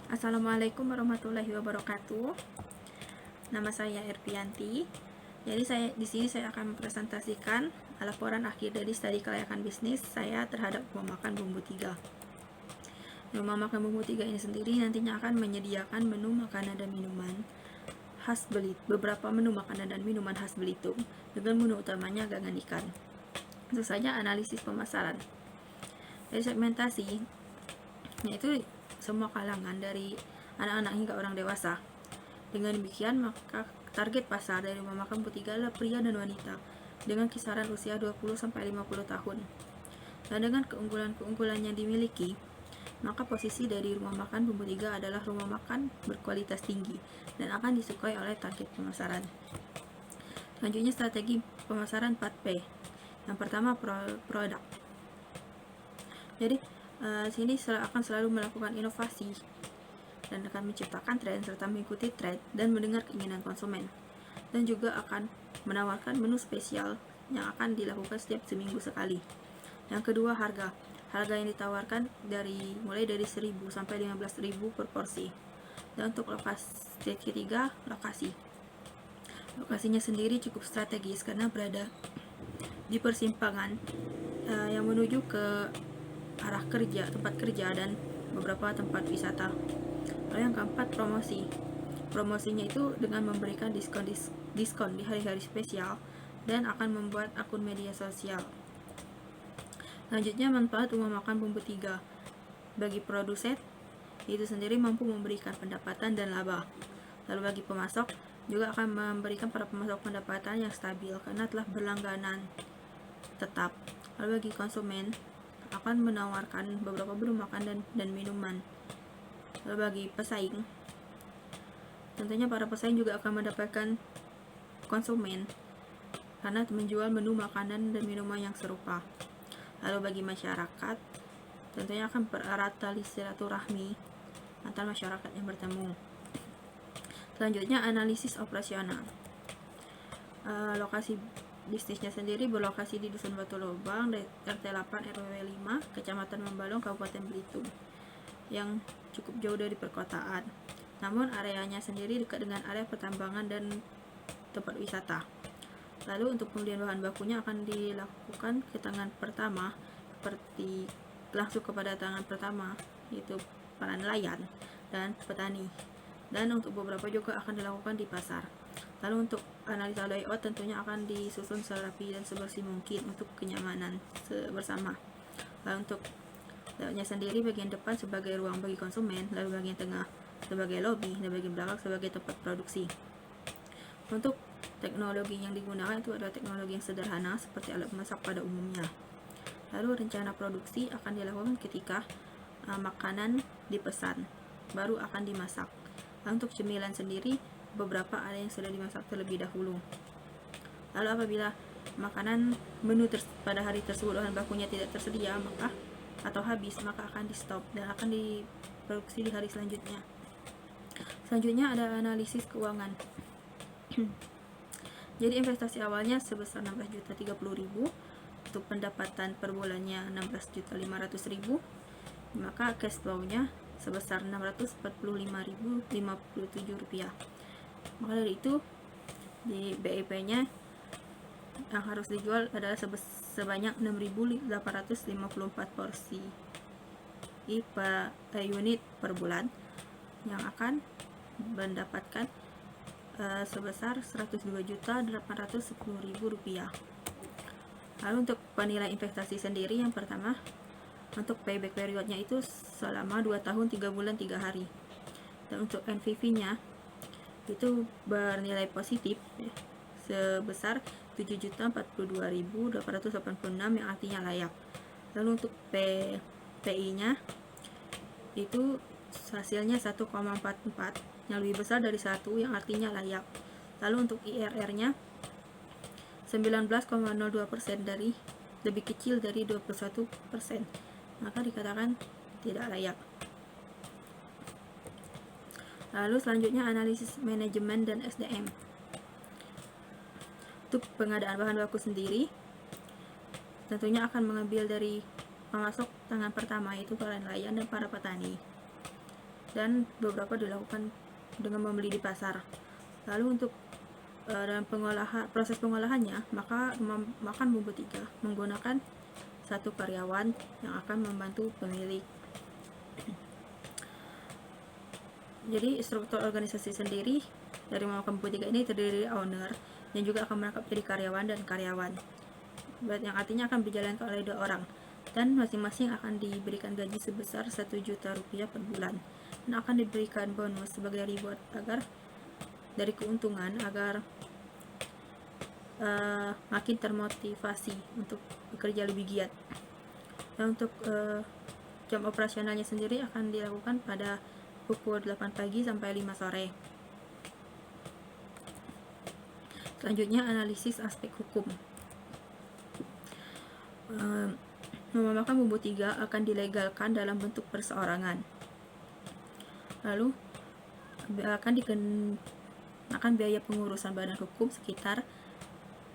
Assalamualaikum warahmatullahi wabarakatuh. Nama saya Erpianti. Jadi di sini saya akan mempresentasikan laporan akhir dari studi kelayakan bisnis saya terhadap rumah makan Bumbu Tiga. Rumah makan Bumbu Tiga ini sendiri nantinya akan menyediakan menu makanan dan minuman khas Belitung, beberapa menu makanan dan minuman khas Belitung dengan menu utamanya gangan ikan. Tentu saja analisis pemasaran. Dari segmentasi, yaitu semua kalangan dari anak-anak hingga orang dewasa. Dengan demikian, maka target pasar dari rumah makan Bumbu Tiga adalah pria dan wanita dengan kisaran usia 20-50 tahun. Dan dengan keunggulan-keunggulan yang dimiliki, maka posisi dari rumah makan Bumbu Tiga adalah rumah makan berkualitas tinggi dan akan disukai oleh target pemasaran. Selanjutnya strategi pemasaran 4P. Yang pertama, produk. Jadi sini akan selalu melakukan inovasi dan akan menciptakan tren serta mengikuti tren dan mendengar keinginan konsumen, dan juga akan menawarkan menu spesial yang akan dilakukan setiap seminggu sekali. Yang kedua, harga yang ditawarkan mulai dari 1.000 sampai 15.000 per porsi. Dan untuk ketiga, lokasinya sendiri cukup strategis karena berada di persimpangan yang menuju ke arah tempat kerja dan beberapa tempat wisata. Lalu yang keempat, promosinya itu dengan memberikan diskon di hari-hari spesial dan akan membuat akun media sosial. Selanjutnya, manfaat rumah makan Bumbu Tiga bagi produsen itu sendiri mampu memberikan pendapatan dan laba. Lalu bagi pemasok juga akan memberikan para pemasok pendapatan yang stabil karena telah berlangganan tetap. Lalu bagi konsumen akan menawarkan beberapa menu makanan dan minuman. Lalu bagi pesaing, tentunya para pesaing juga akan mendapatkan konsumen karena menjual menu makanan dan minuman yang serupa. Lalu bagi masyarakat, tentunya akan bererat tali silaturahmi antar masyarakat yang bertemu. Selanjutnya, analisis operasional. Lokasi bisnisnya sendiri berlokasi di Dusun Batu Lobang, RT 8 RW 5, Kecamatan Membalong, Kabupaten Belitung, yang cukup jauh dari perkotaan. Namun areanya sendiri dekat dengan area pertambangan dan tempat wisata. Lalu untuk pembelian bahan bakunya akan dilakukan ke tangan pertama, seperti langsung kepada tangan pertama, yaitu para nelayan dan petani. Dan untuk beberapa juga akan dilakukan di pasar. Lalu untuk analisa layout tentunya akan disusun serapi dan sebersih mungkin untuk kenyamanan bersama. Lalu untuk layoutnya sendiri, bagian depan sebagai ruang bagi konsumen, lalu bagian tengah sebagai lobby, dan bagian belakang sebagai tempat produksi. Untuk teknologi yang digunakan itu adalah teknologi yang sederhana seperti alat masak pada umumnya. Lalu rencana produksi akan dilakukan ketika makanan dipesan, baru akan dimasak. Lalu untuk cemilan sendiri, beberapa ada yang sudah dimasak terlebih dahulu. Lalu apabila makanan menu pada hari tersebut bahan bakunya tidak tersedia atau habis, maka akan di stop dan akan diproduksi di hari selanjutnya. Selanjutnya ada analisis keuangan. Jadi investasi awalnya sebesar 16.030.000, untuk pendapatan per bulannya 16.500.000, maka cash flow-nya sebesar 645.057 rupiah. Maka dari itu di BIP-nya yang harus dijual adalah sebanyak 6.854 porsi unit per bulan, yang akan mendapatkan sebesar 102.810.000 rupiah. Lalu untuk penilai investasi sendiri, yang pertama, untuk payback periodnya itu selama 2 tahun 3 bulan 3 hari. Dan untuk NPV-nya itu bernilai positif sebesar 7.042.886, yang artinya layak. Lalu untuk PI-nya itu hasilnya 1,44, yang lebih besar dari 1, yang artinya layak. Lalu untuk IRR-nya 19,02%, dari lebih kecil dari 21%, maka dikatakan tidak layak. Lalu selanjutnya analisis manajemen dan SDM. Untuk pengadaan bahan baku sendiri, tentunya akan mengambil dari pemasok tangan pertama, yaitu para nelayan dan para petani. dan beberapa dilakukan dengan membeli di pasar. Lalu untuk dalam proses pengolahannya, maka makan bumbu 3 menggunakan 1 karyawan yang akan membantu pemilik. Jadi struktur organisasi sendiri dari Memakan Bumbu 3 ini terdiri dari owner yang juga akan merangkap jadi karyawan dan karyawan, yang artinya akan dijalankan oleh 2 orang, dan masing-masing akan diberikan gaji sebesar 1 juta rupiah per bulan, dan akan diberikan bonus sebagai reward agar dari keuntungan agar makin termotivasi untuk bekerja lebih giat. Dan untuk jam operasionalnya sendiri akan dilakukan pada pukul 8 pagi sampai 5 sore. Selanjutnya, analisis aspek hukum. Memakan Bumbu 3 akan dilegalkan dalam bentuk perseorangan. Lalu akan biaya pengurusan badan hukum sekitar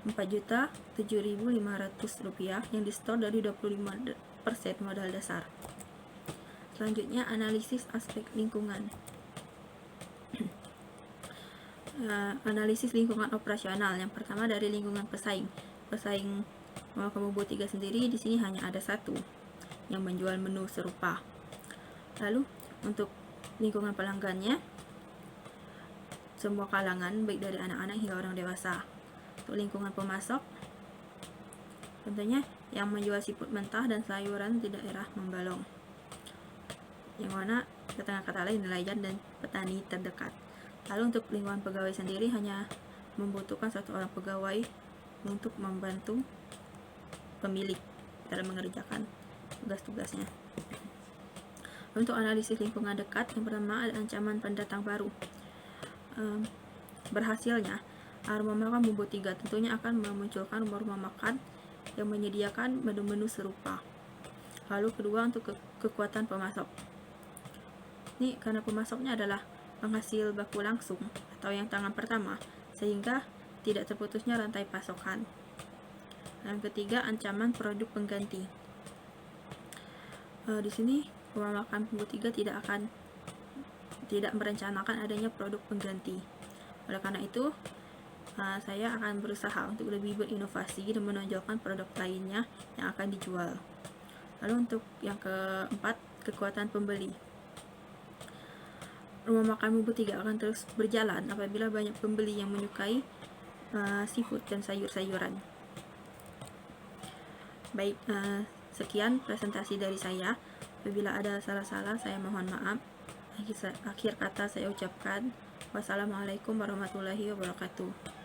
Rp4.7.500 yang disetor dari 25% modal dasar. Selanjutnya, analisis aspek lingkungan. Analisis lingkungan operasional. Yang pertama dari lingkungan pesaing. Pesaing Memakan Bumbu 3 sendiri di sini hanya ada 1 yang menjual menu serupa. Lalu untuk lingkungan pelanggannya, semua kalangan baik dari anak-anak hingga orang dewasa. Untuk lingkungan pemasok, tentunya yang menjual siput mentah dan sayuran di daerah Membalong, yang mana dengan kata lain nelayan dan petani terdekat. Lalu untuk lingkungan pegawai sendiri hanya membutuhkan 1 orang pegawai untuk membantu pemilik dalam mengerjakan tugas-tugasnya. Untuk analisis lingkungan dekat, yang pertama ada ancaman pendatang baru. Berhasilnya Rumah Makan Bumbu 3 tentunya akan memunculkan rumah-rumah makan yang menyediakan menu-menu serupa. Lalu kedua, untuk kekuatan pemasok. Ini karena pemasoknya adalah penghasil baku langsung atau yang tangan pertama, sehingga tidak terputusnya rantai pasokan. Yang ketiga, ancaman produk pengganti. Di sini Rumah Makan Bumbu 3 tidak merencanakan adanya produk pengganti. Oleh karena itu, saya akan berusaha untuk lebih berinovasi dan menonjolkan produk lainnya yang akan dijual. Lalu untuk yang keempat, kekuatan pembeli. Rumah Makan Bumbu 3 akan terus berjalan apabila banyak pembeli yang menyukai seafood dan sayur-sayuran. Baik, sekian presentasi dari saya. Apabila ada salah-salah, saya mohon maaf. Akhir kata saya ucapkan wassalamualaikum warahmatullahi wabarakatuh.